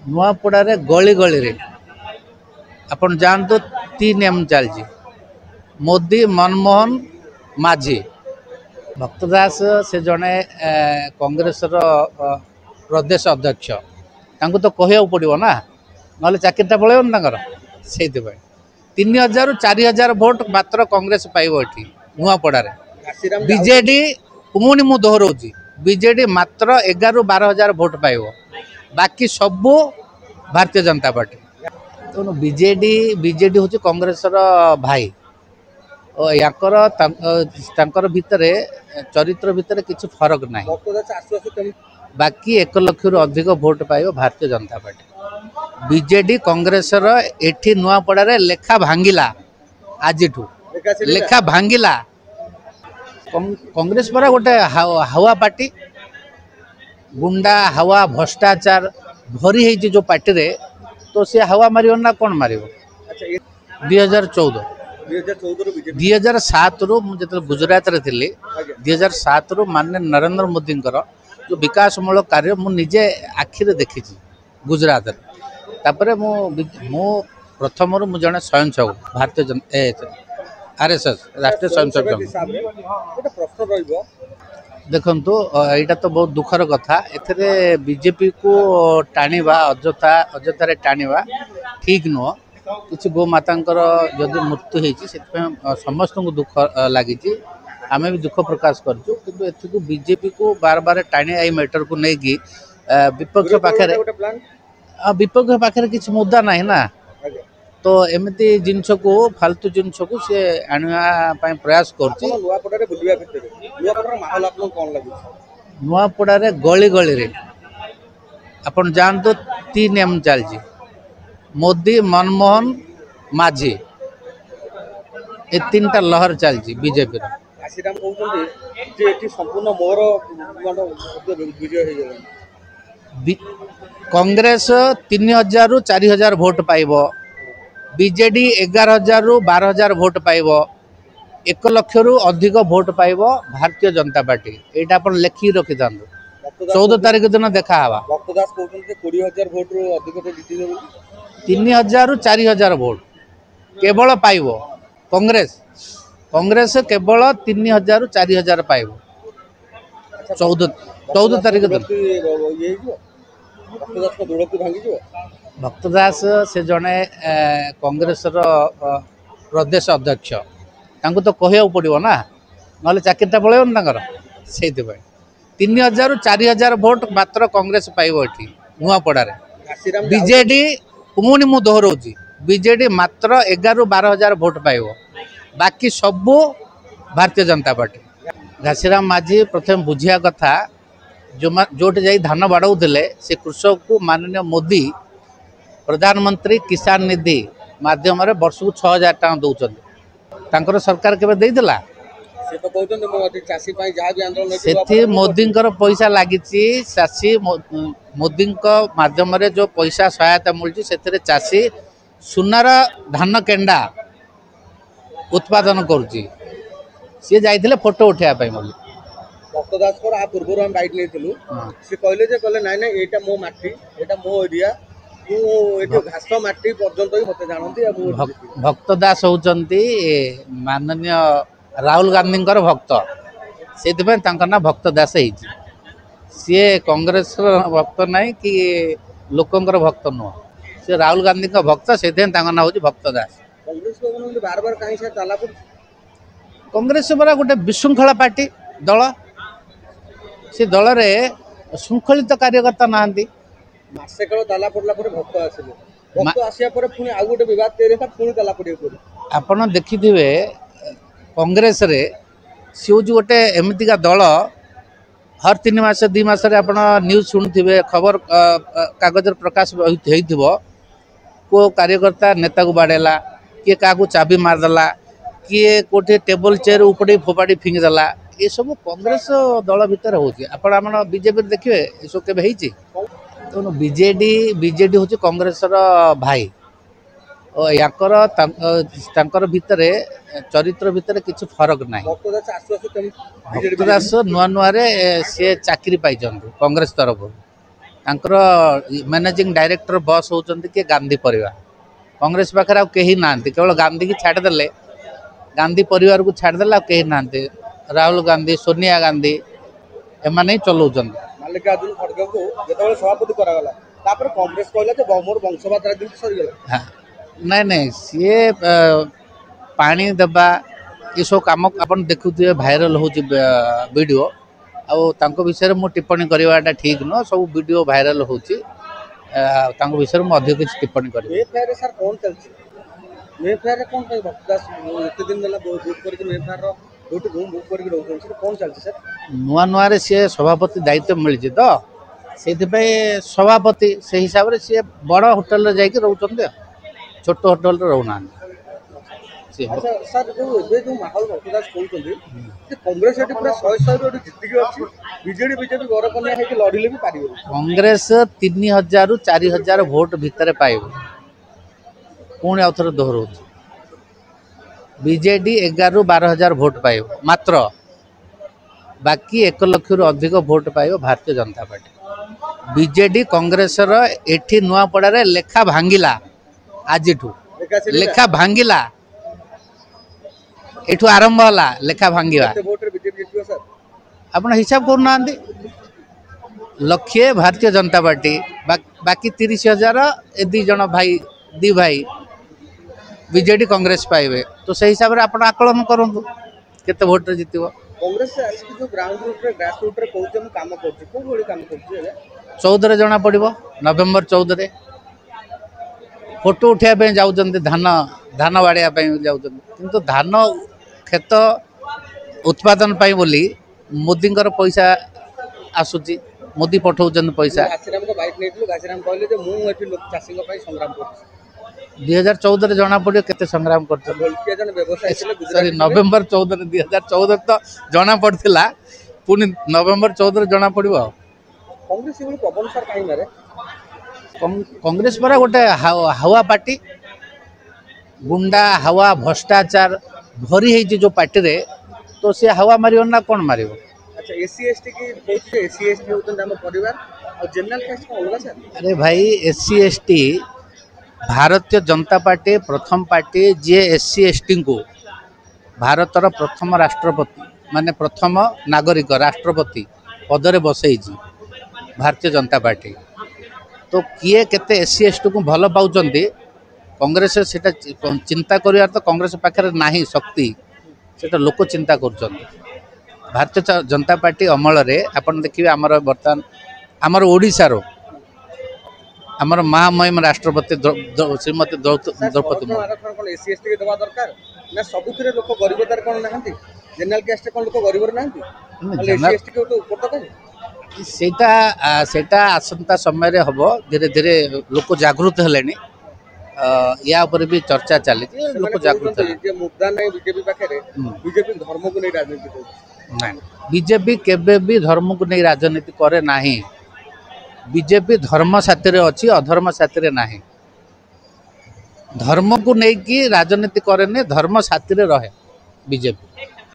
नुआपड़े गली गली रे आपण जानते 3M चलती मोदी मनमोहन माझी भक्तदास से जड़े कांग्रेस प्रदेश अध्यक्ष तो कहू पड़ो ना ना चाकरीटा पलैन से 3000 4000 भोट मात्र कांग्रेस पाइब ये नुआपड़ा बीजेडी पुणी मु दोहराऊँ बीजेडी मात्र 11-12 भोट पाइब बाकी सबू भारतीय जनता पार्टी तेणु बीजेडी हूँ कांग्रेस भाई और याकर भितर चरित्र भितर किसी फरक ना बाकी 1 लाख रु अधिक भोट पाइब भारतीय जनता पार्टी बीजेडी कांग्रेस एठी नुआपड़ा लेखा भांगिला आज लेखा भांगिला कांग्रेस पर गोटे हावा पार्टी गुंडा हावा भ्रष्टाचार भरी है जो पार्टी रे तो सी हावा मार ना कौन मार 2007 रु मुझे गुजरात रे थी 2007 रु माननीय नरेंद्र मोदी जो विकासमूलक कार्य मुझे आखिरे देखी गुजरात तापर मु प्रथम रु जड़े स्वयंसेवक भारतीय RSS राष्ट्रीय स्वयंसेवक देखु यहाँ तो बहुत दुखर कथा एथे बीजेपी को टाणवा अजथा टाणवा ठीक नुह किसी गोमाता जदि मृत्यु होती समस्त को दुख लगी आम भी दुख प्रकाश करूँ कि बीजेपी को बार बार टाणी आई मैटर को लेकिन विपक्ष पाखे किसी मुद्दा ना ना तो एमती जिनस को फालतू जिनस को सी आने प्रयास कर नुआपड़ा गली गली रे आपण जानते 3M चलती मोदी मनमोहन माझी ये 3टा लहर चलती बीजेपी कांग्रेस 3000 रु 4000 भोट पाइब बीजेडी 11000 रु 12000 भोट पाइब 1 लाख रु अधिक भोट पाइब भारतीय जनता पार्टी यहाँ आप लिखिक रखी था 14 तारीख दिन देखा 3000 रु 4000 भोट केवल पाइब कांग्रेस केवल 3000 रु 4000 पाइब 14 तारीख दिन भक्तदास से जड़े कांग्रेस प्रदेश अध्यक्ष तो कहू पड़ो ना ना चाकरीटा पलैन से 3000 रु 4000 भोट मात्र कांग्रेस पाइब ये नुआपड़ा बीजेडी पुणी मु दोहराऊँ बीजेडी मात्र 11-12 भोट पाइब बाकी सबू भारतीय जनता पार्टी घासीराम माझी प्रथम बुझिया कथा जोटे जाई धान बाड़ाऊले से कृषक को माननीय मोदी प्रधानमंत्री किसान निधि माध्यम वर्ष को 6000 टका दौरान सरकार केवे से मोदी पैसा लगी चाषी मोदी माध्यम जो पैसा सहायता मिलती से चाषी सुनार धान केंडा उत्पादन करुच्ची सी जाइए फोटो उठाई भक्तदास पूर्व हम बैठ नहीं सी कहले ना यहाँ मो माटी यहाँ मो एरिया घास माटी पर्यंत मत जानती भक्तदास होती माननीय राहुल गांधी भक्त से ना भक्तदास सी कांग्रेस भक्त ना कि लोकंर भक्त नुह सी राहुल गांधी भक्त से ना हूँ भक्तदास बार बार कहीं कांग्रेस परा गोटे विशृंखला पार्टी दल से दल रे श्रृंखलित कार्यकर्ता नहांती मासे काल ताला पड़ला भक्त आसिले भक्त आसिया पुणी आउ गोटे विवाद तैयारी पुणी ताला पड़े आपण देखिथिबे कांग्रेस रे सी हूँ गोटे एमतीका दल हर 3 मास 2 मास आप न्यूज शुणुवे खबर कागज प्रकाश हो को कार्यकर्ता नेता को बाड़ेला किए क्या चाबी मारदेला किए कोठे टेबल चेयर उपड़े फोपाड़ी फिंगिदेला ये सब कांग्रेस दल भितर होना बीजेपी देखिए ये सब केवे तेणु बीजेडी हूँ कांग्रेस भाई और याकर भितर चरित्र भितर किसी फरक ना भक्तदास नुआ नुआ सी चाकरी पाई कांग्रेस तरफ ତାଙ୍କର ମ୍ୟାନେଜିଂ ଡାଇରେକ୍ଟର ବସ୍ ହେଉଛନ୍ତି କିଏ ଗାନ୍ଧୀ ପରିବାର। କଂଗ୍ରେସ ପାଖରେ ଆଉ କେହି ନାହାନ୍ତି, କେବଳ ଗାନ୍ଧୀକି ଛାଡ଼ିଦେଲେ, ଗାନ୍ଧୀ ପରିବାରକୁ ଛାଡ଼ିଦେଲେ ଆଉ କେହି ନାହାନ୍ତି। ରାହୁଲ ଗାନ୍ଧୀ, ସୋନିଆ ଗାନ୍ଧୀ ଏମାନେ ହିଁ ଚଲାଉଛନ୍ତି। ମଲ୍ଲିକାର୍ଜୁନ ଖଡଗେଙ୍କୁ ଯେତେବେଳେ ସଭାପତି କରାଗଲା ତାପରେ କଂଗ୍ରେସ କହିଲା ଯେ ମୋର ବଂଶବାଦ ରାଜନୀତି ସରିଗଲା। ନାଇଁ ନାଇଁ, ସିଏ ପାଣି ଦେବା ଏସବୁ କାମ ଆପଣ ଦେଖୁଥିବେ, ଭାଇରାଲ ହେଉଛି ଭିଡ଼ିଓ। ଆଉ ତାଙ୍କ ବିଷୟରେ ମୁଁ ଟିପ୍ପଣୀ କରିବାଟା ଠିକ୍ ନୁହଁ। ସବୁ ଭିଡ଼ିଓ ଭାଇରାଲ ହେଉଛି, ତାଙ୍କ ବିଷୟରେ ମୁଁ ଅଧିକ କିଛି ଟିପ୍ପଣୀ କରିବି। ମେଫେୟାରରେ ସାର୍ କ'ଣ ଚାଲିଛି? ମେଫେୟାରରେ କ'ଣ ପାଇଁ ଭକ୍ତ ଦାସ ଏତେ ଦିନ ହେଲା ବୁକ୍ କରିକି ମେଫେୟାରର ଯୋଉଠି ରୁମ୍ ବୁକ୍ କରିକି ରହୁଛନ୍ତି ସେଠି କ'ଣ ଚାଲିଛି ସାର୍? ନୂଆ ନୂଆରେ ସିଏ ସଭାପତି ଦାୟିତ୍ୱ ମିଳିଛି ତ, ସେଇଥିପାଇଁ ସଭାପତି ସେଇ ହିସାବରେ ସିଏ ବଡ଼ ହୋଟେଲରେ ଯାଇକି ରହୁଛନ୍ତି, ଛୋଟ ହୋଟେଲରେ ରହୁନାହାନ୍ତି। ଆଚ୍ଛା ସାର୍, ଏବେ ମାହୋଲ ଭକ୍ତ ଦାସ କହୁଛନ୍ତି ଯେ କଂଗ୍ରେସ ଏଠି ପୁରା 100ରୁ ଏଠି ଜିତିକି ଅଛି, ବିଜେପି ଗଡ଼କନ୍ୟା ହେଇକି ଲଢ଼ିଲେ ବି ପାରିବେନି। କଂଗ୍ରେସ 3000ରୁ 4000 ଭୋଟ ଭିତରେ ପାଇବ। ପୁଣି ଆଉ ଥରେ ଦୋହରଉଛି, ବିଜେଡି 11ରୁ 12000 ଭୋଟ ପାଇବ ମାତ୍ର। ବାକି 1 ଲକ୍ଷରୁ ଅଧିକ ଭୋଟ ପାଇବ ଭାରତୀୟ ଜନତା ପାର୍ଟି। ବିଜେଡି କଂଗ୍ରେସର ଏଠି ନୂଆପଡ଼ାରେ ଲେଖା ଭାଙ୍ଗିଲା, ଆଜିଠୁ ଲେଖା ଭାଙ୍ଗିଲା, ଏଠୁ ଆରମ୍ଭ ହେଲା ଲେଖା ଭାଙ୍ଗିବା। ଆପଣ ହିସାବ କରୁନାହାନ୍ତି, ଲକ୍ଷେ ଭାରତୀୟ ଜନତା ପାର୍ଟି, ବାକି 30,000 ଏ ଦି ଭାଇ ବିଜେଡି କଂଗ୍ରେସ ପାଇବେ। ତ ସେଇ ହିସାବରେ ଆପଣ ଆକଳନ କରନ୍ତୁ କେତେ ଭୋଟରେ ଜିତିବ। କଂଗ୍ରେସ ଆସିକି ଯୋଉ ଗ୍ରାଉଣ୍ଡ ରୁଟ୍ରେ ଗ୍ରାସ ରୁଟ୍ରେ କହୁଛି ମୁଁ କାମ କରୁଛି, କୋଉ ଭଳି କାମ କରୁଛି? 14ରେ ଜଣା ପଡ଼ିବ, ନଭେମ୍ବର 14ରେ। ଫଟୋ ଉଠାଇବା ପାଇଁ ଯାଉଛନ୍ତି, ଧାନ ବାଡ଼ିବା ପାଇଁ ଯାଉଛନ୍ତି, କିନ୍ତୁ ଧାନ କ୍ଷେତ ଉତ୍ପାଦନ ପାଇଁ ବୋଲି ମୋଦିଙ୍କର ପଇସା ଆସୁଛି, ମୋଦି ପଠାଉଛନ୍ତି ପଇସା। ଘାସିରାମଙ୍କ ବାଇକ୍ ନେଇଥିଲୁ, ଘାସିରାମ କହିଲେ ଯେ ମୁଁ ଏଠି ଚାଷୀଙ୍କ ପାଇଁ ସଂଗ୍ରାମ କରୁଛି। 2014ରେ ଜଣା ପଡ଼ିବ କେତେ ସଂଗ୍ରାମ କରୁଛନ୍ତି। ସରି, ନଭେମ୍ବର 14ରେ, 2014ରେ ତ ଜଣା ପଡ଼ିଥିଲା, ପୁଣି ନଭେମ୍ବର 14ରେ ଜଣା ପଡ଼ିବ। କଂଗ୍ରେସ ଏଭଳି ପବନ ସାର୍ କାହିଁ ମାରେ? କଂଗ୍ରେସ ପରା ଗୋଟେ ହାୱା ପାର୍ଟି, ଗୁଣ୍ଡା ହାୱା ଭ୍ରଷ୍ଟାଚାର ଭରି ହେଇଛି ଯେଉଁ ପାର୍ଟିରେ, ତ ସେ ହାୱା ମାରିବ ନା କ'ଣ ମାରିବ? ଆଚ୍ଛା, SC ST କି କହୁଛି ଯେ SC ST ହେଉଛନ୍ତି ଆମ ପରିବାର, ଆଉ ଜେନେରାଲ କାଷ୍ଟ କ'ଣ ଅଲଗା ସାର୍? ଆରେ ଭାଇ, SC ST ଭାରତୀୟ ଜନତା ପାର୍ଟି ପ୍ରଥମ ପାର୍ଟି ଯିଏ SC STଙ୍କୁ ଭାରତର ପ୍ରଥମ ରାଷ୍ଟ୍ରପତି, ମାନେ ପ୍ରଥମ ନାଗରିକ ରାଷ୍ଟ୍ରପତି ପଦରେ ବସେଇଛି ଭାରତୀୟ ଜନତା ପାର୍ଟି। ତ କିଏ କେତେ SC STକୁ ଭଲ ପାଉଛନ୍ତି, କଂଗ୍ରେସ ସେଟା ଚିନ୍ତା କରିବାର ତ କଂଗ୍ରେସ ପାଖରେ ନାହିଁ ଶକ୍ତି, ସେଟା ଲୋକ ଚିନ୍ତା କରୁଛନ୍ତି। ଭାରତୀୟ ଜନତା ପାର୍ଟି ଅମଳରେ ଆପଣ ଦେଖିବେ, ଆମର ବର୍ତ୍ତମାନ ଆମର ଓଡ଼ିଶାର ଆମର ମହାମହିମ ରାଷ୍ଟ୍ରପତି ଶ୍ରୀମତୀ ଦ୍ରୌପଦୀ ମୁର୍ମୁ। SC ST ଦେବା ଦରକାର ନା ସବୁଥିରେ ଲୋକ ଗରିବତାରେ କ'ଣ ନାହାନ୍ତି? ଜେନେରାଲ କାଷ୍ଟରେ କ'ଣ ଲୋକ ଗରିବରେ ନାହାନ୍ତି? ସେଇଟା ଆସନ୍ତା ସମୟରେ ହବ। ଧୀରେ ଧୀରେ ଲୋକ ଜାଗୃତ ହେଲେଣି, ୟା ଉପରେ ବି ଚର୍ଚ୍ଚା ଚାଲିଛି, ଲୋକ ଜାଗୃତ ହେଲେଣି। ମୁଦ୍ରା ନାହିଁ ବିଜେପି ପାଖରେ, ବିଜେପି ଧର୍ମକୁ ନେଇ ରାଜନୀତି କରୁଛି। ନାଇଁ, ବିଜେପି କେବେ ବି ଧର୍ମକୁ ନେଇ ରାଜନୀତି କରେ ନାହିଁ। ବିଜେପି ଧର୍ମ ସାଥିରେ ଅଛି, ଅଧର୍ମ ସାଥିରେ ନାହିଁ। ଧର୍ମକୁ ନେଇକି ରାଜନୀତି କରେନି, ଧର୍ମ ସାଥିରେ ରହେ ବିଜେପି।